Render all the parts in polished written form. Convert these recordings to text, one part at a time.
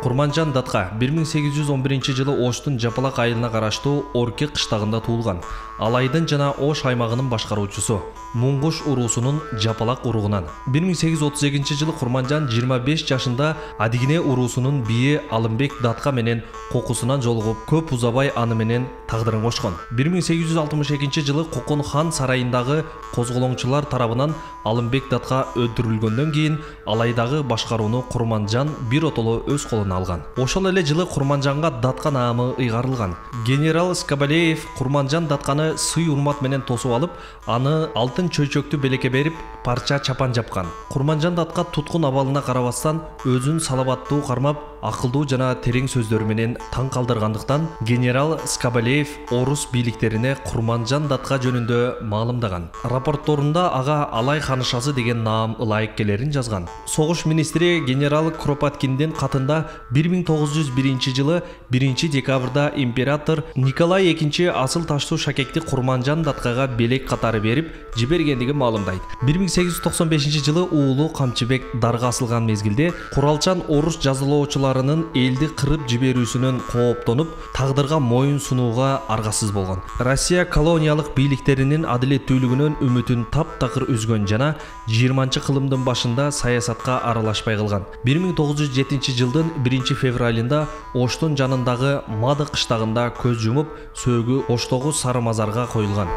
Курманжан Датка 1811-жылы Оштун Жапалак айылына караштуу Орке кыштагында туулган. Алайдын жана Ош аймагынын башкаруучусу. Муңгуш уруусунун Жапалак уругунан. 1838-жылы Курманжан 25 жашында Адигине уруусунун бии Алымбек Датка менен кокусунан жолугуп, көп узабай аны менен тагдырын кошкон. 1862-жылы Кокон хан сарайындагы козголоңчулар тарабынан Алымбек Датка өлтүрүлгөндөн кийин алайдагы башкарууну Курманжан биротоло өз колуна алган. Ошол эле жылы Курманжанга Датка наамы ыйгарылган. Генерал Скабалеев Курманжан Датканы сый-урмат менен тосуп алып, аны алтын чөйчөктү белекке берип, парча чапан жапкан. Курманжан Датка туткун абалына карабастан өзүн салабаттуу кармап, акылдуу жана терең сөздөрү менен таң калтыргандыктан генерал Скабалеев орус бийликтерине Курманжан Датка жөнүндө маалымдаган. Рапортторунда ага Алай ханышасы деген наам ылайыккелерин жазган. Согуш министри генерал Кропоткиндин катында 1901-жылы 1-декабрда император Николай II асыл таштуу шакекти Курманжан Даткага белек катары берип жибергендиги маалымдайт. 1895-жылы уулу Камчыбек дарга асылган мезгилде куралчан орус жазалоочуларынын элди кырып жиберүүсүнөн кооптонуп, тагдырга моюн сунууга аргасыз болгон. Россия колониялык бийликтеринин адилеттүүлүгүнөн үмүтүн таптакыр үзгөн жана 20-кылымдын башында саясатка аралашпай калган. 1907-жылдын 1-февралында Оштун жанындагы Мады кыштагында көз жумуп, сөөгү Оштогу Сары мазарга коюлган.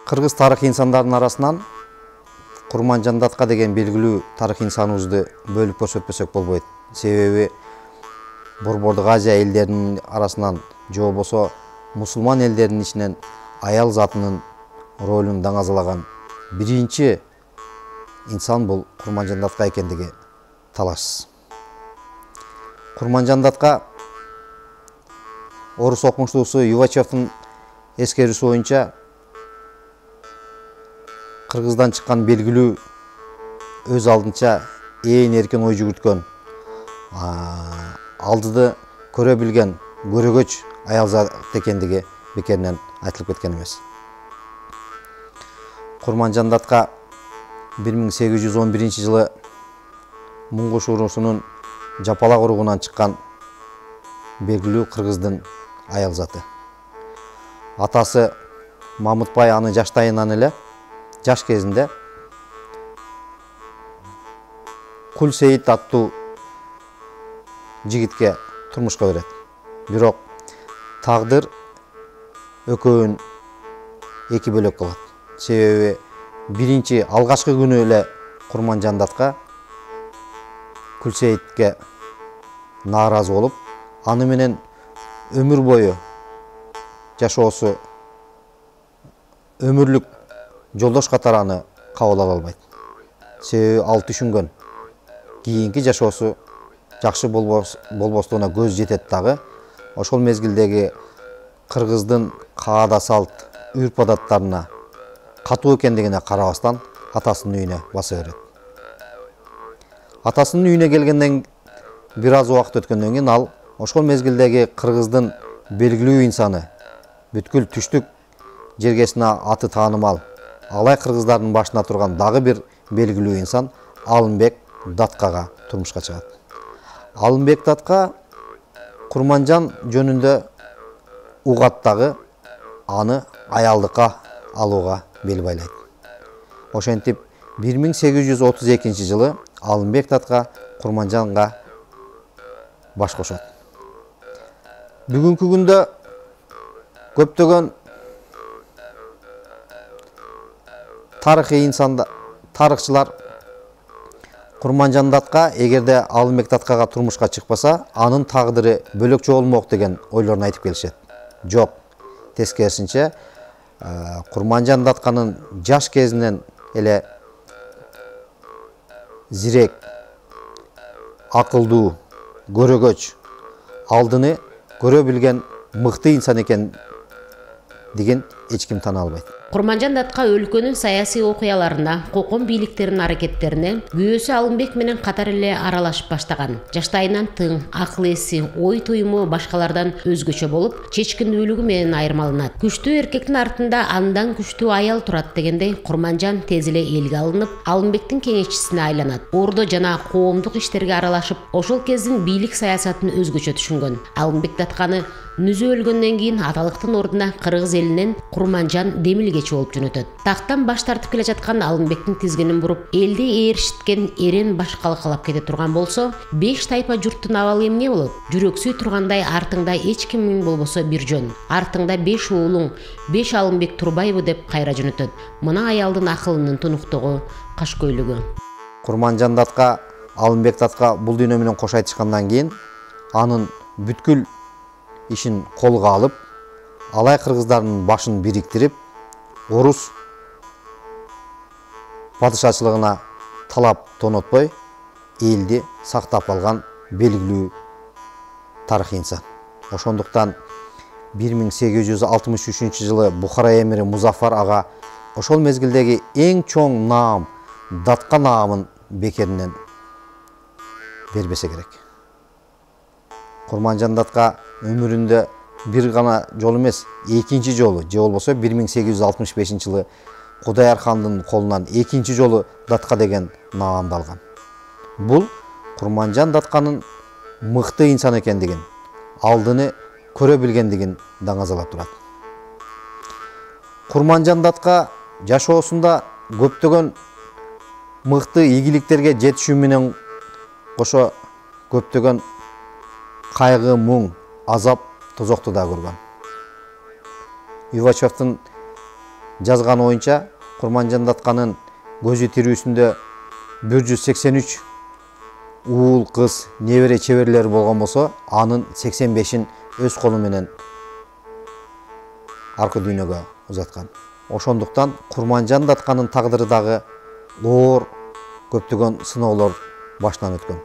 Кыргыз тарых инсандарынын арасынан Курманжан Датка деген белгилүү тарых инсаныбызды бөлүп көрсөтпөсөк болбойт. Себеби Борбордук Азия элдеринин арасынан же болбосо мусулман элдеринин ичинен аял затынын ролун даңазалаган биринчи инсан бул Курманжан Датка экендиги талашсыз. Курманжан Датка орус окумуштуусу Ювачевдин эскерүүсү боюнча Кыргыздан чыккан белгилүү өз алдынча ээн эркен ой жүгүрткөн, алдыды көрө билген көрөгөч аял зат экендиги бекеринен айтылып кеткен эмес. Курманжан Датка 1811-жылы Муңгуш уруусунун Жапалак уругунан чыккан белгилүү кыргыздын аял заты. Атасы Мамытбай аны жаштайынан эле жаш кезинде Кул Сейит аттуу жигитке турмушка берет. Бирок тагдыр экөөнүн эки бөлөк кылат. Себеби биринчи алгачкы күнү эле Курманжан Датка Кул Сейитке нааразы болуп, аны менен өмүр бою жашоосу өмүрлүк жолдош катары аны кабыл ала албайт. Себеби ал түшүнгөн кийинки жашоосу жакшы болбостугуна көз жетет дагы. Ошол мезгилдеги кыргыздын каада салт, үрп адаттарына катуу экендигине карабастан атасынын үйүнө баса берет. Атасынын үйүнө келгенден бир аз убакыт өткөндөн кийин ал ошол мезгилдеги кыргыздын белгилүү инсаны, бүткүл түштүк жергесине аты таанымал Алай кыргыздардын башына турган дагы бир белгилүү инсан Алымбек Даткага турмушка чыгат. Алымбек Датка Курманжан жөнүндө угат дагы аны аялдыкка алууга бел байлайт. Ошентип 1832-жылы Алымбек Датка Курманжанга баш кошот. Бүгүнкү күндө көптөгөн тарыхчылар Курманжан Датка эгерде Алымбек Даткага турмушка чыкпаса, анын тагдыры бөлөкчө болмок деген ойлорун айтып келишет. Жок, тескерисинче Курманжан Датканын жаш кезинен эле зирек, акылдуу, көрөгөч, алдыны көрө билген мыкты инсан экен деген эч ким тана албайт. Курманжан датка өлкөнүн саясий окуяларына, кокон бийликтеринин аракеттерине күйөөсү Алымбек менен катар эле аралашып баштаган. Жаштайынан тың, акыл эси, ой туюму башкалардан өзгөчө болуп, чечкиндүүлүгү менен айырмаланат. Күчтүү эркектин артында андан күчтүү аял турат дегендей, Курманжан тез эле элге алынып, Алымбектин кеңешчисине айланат. Ордо жана коомдук иштерге аралашып, ошол кездин бийлик саясатын өзгөчө түшүнгөн. Алымбек датканы Нүзү өлгөндөн кийин аталыктын ордуна кыргыз элинен Курманжан демилгечи болуп жөнөтөт. Тактан баш тартып келе жаткан Алымбектин тизгинин буруп, элди ээришиткен эрен баш калкалап кете турган болсо, 5 тайпа журттун абалы эмне болот? Жүрөксүй тургандай артыңда эч кимиң болбосо бир жөн. Артыңда 5 уулуң, 5 Алымбек турбайбы деп кайра жөнөтөт. Мына аялдын акылынын тунуктугу, кашкөйлүгү. Курманжан датка Алымбек датка бул дүйнө менен кош айтышкандан кийин анын бүткүл ишин колго алып, алай кыргыздардын башын бириктирип, орус падышачылыгына талап тонотпой, элди сактап алган белгилүү тарыхый инсан. Ошондуктан 1863 жылы Бухара эмири Музафар ага ошол мезгилдеги эң чоң наам, датка наамын бекеринен бербесе керек. Курманжан датка өмүрүндө бир гана жол эмес, экинчи жолу, же болбосо 1865 жылы Кудаяр хандын колунан экинчи жолу датка деген наамды алган. Бул Курманжан датканын мыкты инсан экендигин, алдыны көрө билгендигин даңазалап турат. Курманжан датка жашоосунда көптөгөн мыкты ийгиликтерге жетишүү менен кошо көптөгөн кайгы, муң, азап, тозокту да көргөн. Ювачевдин жазган оюнча, Курманжан датканын көзү тирүүсүндө 183 уул, кыз, небере чеберлери болгон болсо, анын 85-ин өз колу менен аркы дүйнөгө узаткан. Ошондуктан Курманжан датканын тагдыры дагы оор, көптөгөн сыноолор башынан өткөн.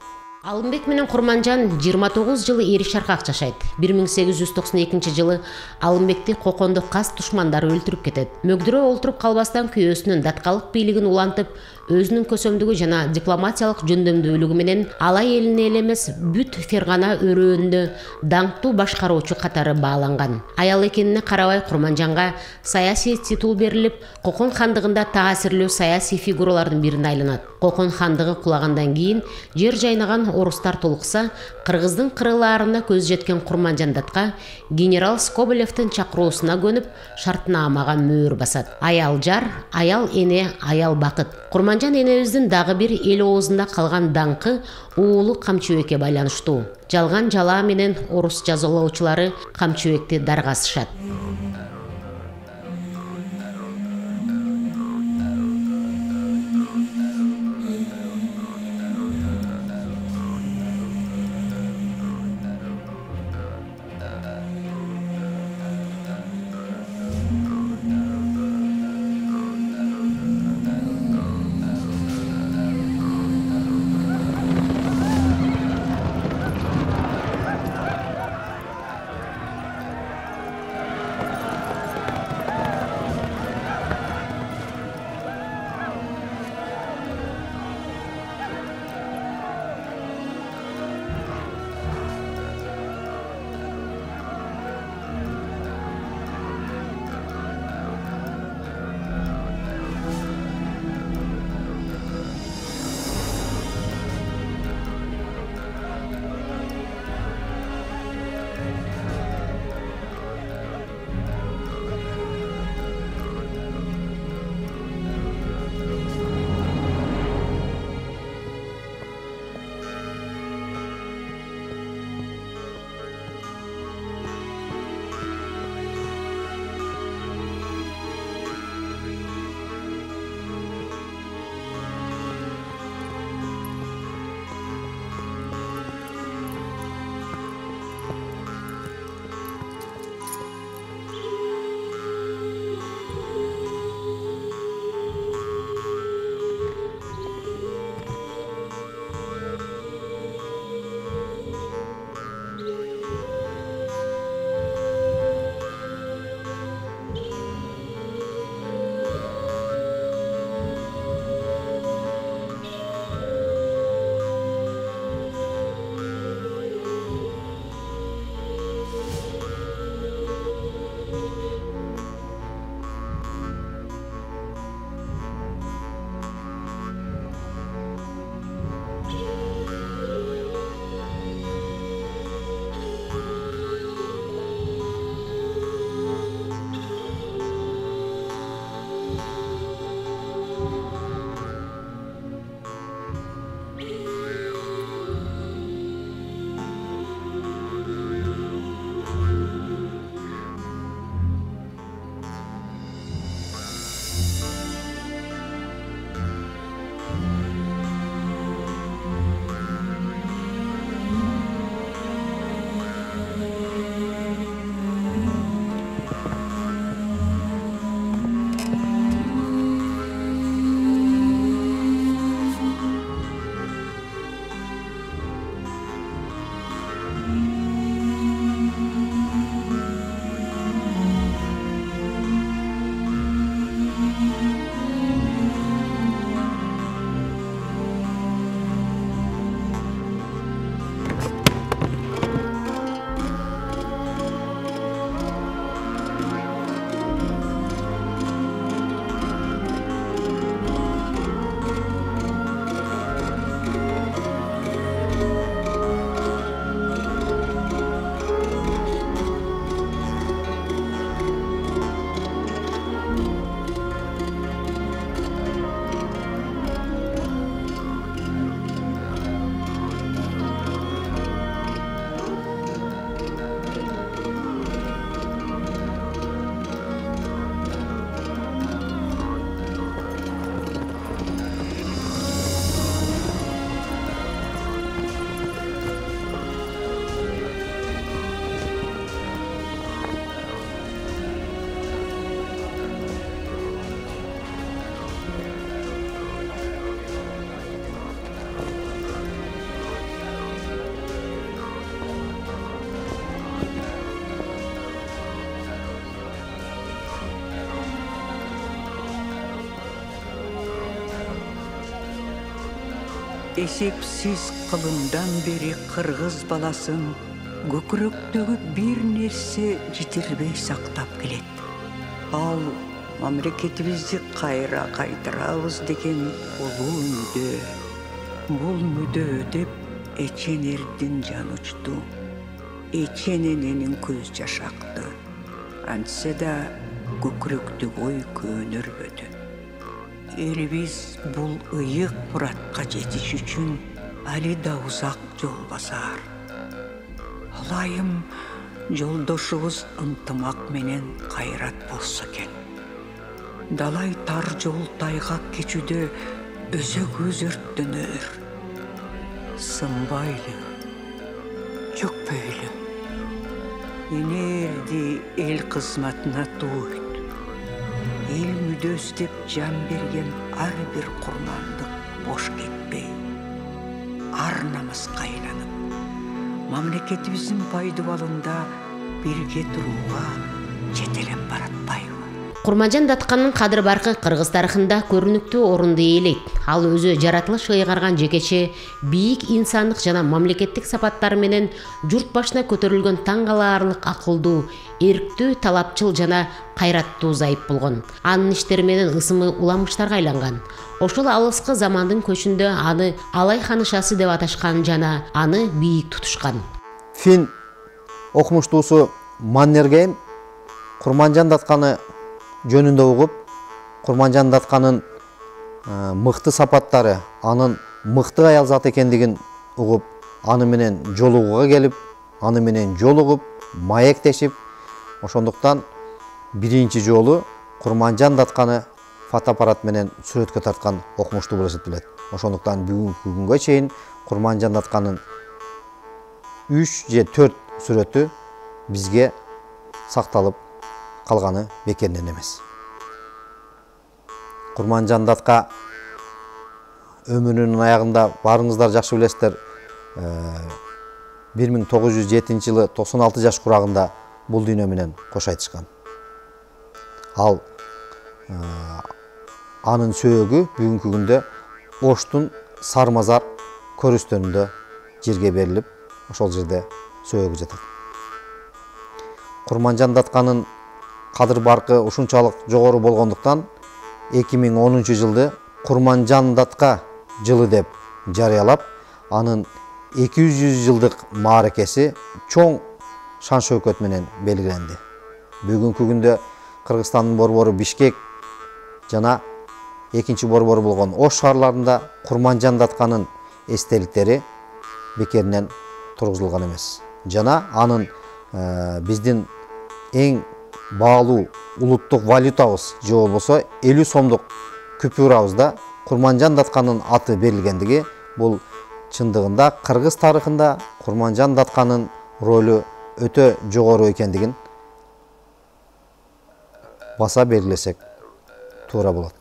Алымбек менен Курманжан 29 жылы эри шаркак жашайт. 1892 жылы Алымбекти кокондо кас душмандары өлтүрүп кетет. Мөгдүрө олтуруп калбастан күйөөсүнүн даткалык бийлигин улантып, өзүнүн көсөмдүгү жана дипломатиялык жөндөмдүүлүгү менен алай элине эле эмес, бүт Фергана өрөөндө даңктуу башкаруучу катары бааланган. Аял экенине карабай Курманжанга саясий титул берилип, Кокон хандыгында таасирлүү саясий фигуралардын бирине айланат. Кокон хандыгы кулагандан кийин жер жайнаган орустар толукса, кыргыздын кырылаарына көз жеткен Курманжан датка генерал Скобелевдин чакыруусуна көнүп, шартнаамага мөөр басат. Аял жар, аял эне, аял бакыт. Курманжан энебиздин дагы бир эл оозунда калган даңкы уулу Камчыбекке байланыштуу. Жалган жалаа менен орус жазалоочулары Камчыбекти даргасышат. эсепсиз кылымдан бери кыргыз баласын көкүрөктөгү бир нерсе житирбей сактап келет. Ал мамлекетибизди кайра кайтарабыз деген улуу мүдө. Бул мүдө деп эченердин жаны учту. Эченененин көз жашы акты. Антсе да көкүрөктүк ой көнөрбөдү. Элибиз бул ыйык муратка жетиш үчүн али да узак жол басар. Алайым жолдошубуз ынтымак менен кайрат болсо экен. Далай тар жол тайгак кечүүдө өзөк өзөрттөнөр. Сынбайлы, чөкпөйлү. Энерди эл кызматына туйт. Эл мүдөсү деп жан берген ар бир курмандык бош кетпей, ар намыска айланып, мамлекетибиздин пайдубалында бирге турууга жетелеп баратпайбы? Курманжан Даткандын кадыр баркы кыргыз тарыхында көрүнүктүү орунду ээлейт. Ал өзү жаратылыш ыйгарган жекече, бийик инсандык жана мамлекеттик сапаттары менен журт башына көтөрүлгөн таң калаарлык акылдуу, эрктүү, талапчыл жана кайраттуу зайып болгон. Анын иштери менен ысымы уламыштарга айланган. Ошол алыскы замандын көчүндө аны Алай ханышасы деп аташкан жана аны бийик тутушкан. Фин окумуштуусу Маннергейм Курманжан Датканы жөнүндө угуп, Курманжан Датканын мыкты сапаттары, анын мыкты аял зат экендигин угуп, аны менен жолугууга келип, аны менен жолугуп, маектешип, ошондуктан биринчи жолу Курманжан Датканы фотоаппарат менен сүрөткө тарткан окумуштуу болуп эсептелет. Ошондуктан бүгүнкү күнгө чейин Курманжан Датканын 3 же 4 сүрөтү бизге сакталып калганы бекеринен эмес. Курманжан Датка өмүрүнүн аягында барыңыздар жакшы билесиздер, 1907 жылы 96 жаш курагында бул дүйнө менен кош айтышкан. Ал анын сөөгү бүгүнкү күндө Оштун Сармазар көрүстөнүндө жерге берилип, ошол жерде сөөгү жатат. Курманжан Датканын кадыр баркы ушунчалык жогору болгондуктан 2010 жылды Курманжан Датка жылы деп жарыялап, анын 200 жылдык мааракеси чоң шан шөкөт менен белгиленди. Бүгүнкү күндө Кыргызстандын борбору Бишкек жана экинчи борбору болгон Ош шаарларында Курманжан Датканын эстеликтери бекеринен тургузулган эмес. Жана анын биздин эң баалуу улуттук валютабыз же болбосо 50 сомдук купюрабызда Курманжан Датканын аты берилгендиги бул чындыгында кыргыз тарыхында Курманжан Датканын ролу өтө жогору экендигин баса белгилесек туура болот.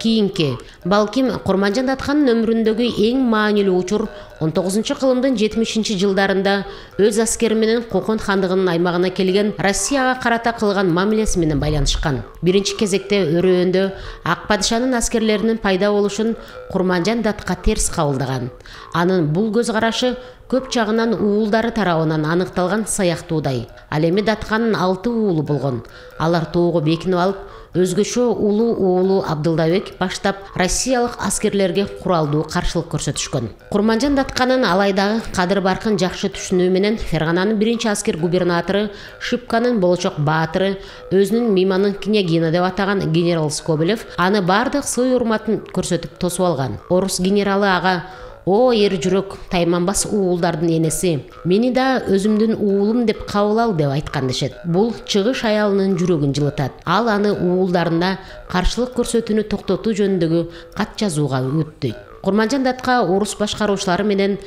Кийинки, балким Курманжан Датканын өмүрүндөгү эң маанилүү учур 19-кылымдын 70 жылдарында өз аскери менен Кокон хандыгынын аймагына келген Россияга карата кылган мамилеси менен байланышкан. Биринчи кезекте өрөөндө Ак падышанын аскерлеринин пайда болушун Курманжан Датка терс кабылдаган. Анын бул көз карашы көп жагынан уулдары тарабынан аныкталган сыяктуудай. Ал эми Датканын 6 уулу болгон. Алар тоого бекинип алып, өзгөчө улуу уулу Абдылдабек баштап Россиялык аскерлерге куралдуу каршылык көрсөтүшкөн. Курманжан Датканын Алайдагы кадыр баркын жакшы түшүнүү менен Фергананын биринчи аскер губернатору, Шипканын болочок баатыры, өзүнүн мейманын княгиня деп атаган генерал Скобелев аны бардык сый урматын көрсөтүп тосуп алган. Орус генералы ага: "О, эр жүрөк, тайманбас уулдардын энеси, мени да өзүмдүн уулум деп кабыл ал" деп айткан дешет. Бул чыгыш аялынын жүрөгүн жылытат. Ал аны уулдарына каршылык көрсөтүүнү токтотуу жөнүндөгү кат жазууга үгүттөйт. Курманжан Датка орус башкаруучулары менен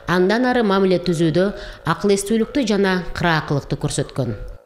андан ары мамиле түзүүдө акыл эстүүлүктү жана кыраакылыкты көрсөткөн.